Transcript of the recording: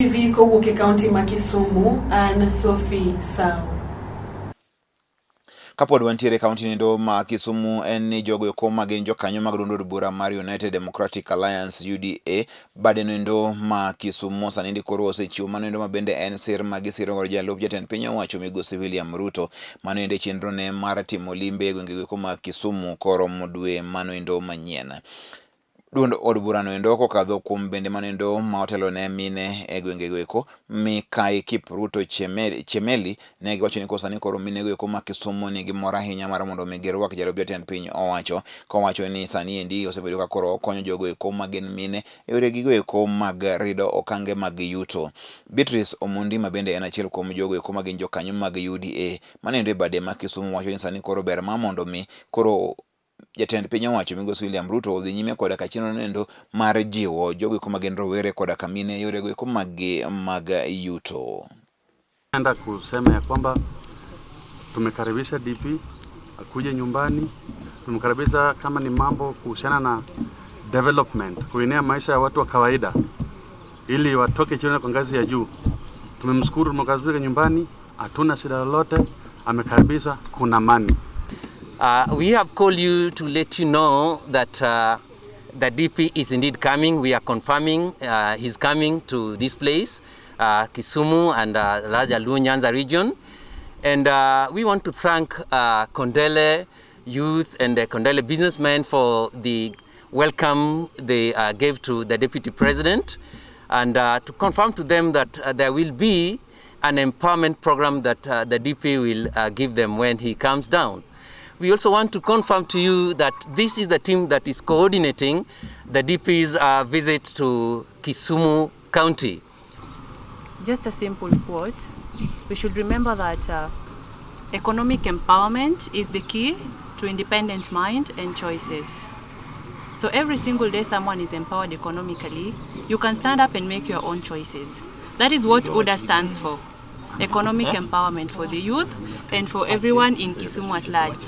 TV kowuok e kaunti ma Kisumu, an Sophie Sao. Kapod wantiere kaunti nindo ma Kisumu en ni jogo eko magin jokanyo mag duond od bura mar United Democratic Alliance UDA bade nindo ma Kisumu sanindi koro osechiwo mano nindo mabende en sir magisiro kod Jalup jatend piny owacho migosi William RUTO mano nindo chenro ne mar timo limbe gwenge eko ma Kisumu koromo dwe mano nindo manyien. Duond od burano endo kokadho kuom bende manendo ma otelo ne mine e gwenge eko mikai KIPRUTO CHEMELI ne giwacho ni kosani koro mine eko ma Kisumu nigi mor ahinya mar mondo mi girwak Jalup jatend piny owacho kowacho ni sani endi osebedo ka koro okonyo jogo eko magin mine e yore gigo eko mag rido okange mag yuto. BEATRICE OMONDI mabende en achiel kuom jogo eko magin jokanyo mag UDA manendo e bade ma Kisumu wacho ni sani koro ber ma mondo mi koro jatend piny owacho migosi William RUTO odhi nyime koda ka chenro nendo mar jiwo jogo eko magin rowere koda kamine yore eko mag yuto. Naenda kusema ya kwamba tumekaribisha DP akuje nyumbani, tumekaribisha kama ni mambo kuhusiana na development, kuinua maisha ya watu wa kawaida ili watoke chini kwa ngazi ya juu. Tumemshukuru, tumekaribisha nyumbani, hatuna shida lolote, amekaribisha, kuna amani. We have called you to let you know that the DP is indeed coming. We are confirming he's coming to this place, Kisumu and the Jalup Nyanza region. And we want to thank KONDELE youth and the KONDELE businessmen for the welcome they gave to the Deputy President, and to confirm to them that there will be an empowerment program that the DP will give them when he comes down. We also want to confirm to you that this is the team that is coordinating the DP's visit to Kisumu County. Just a simple quote. We should remember that economic empowerment is the key to independent mind and choices. So every single day someone is empowered economically, you can stand up and make your own choices. That is what UDA stands for. Economic empowerment for the youth and for everyone in Kisumu at large.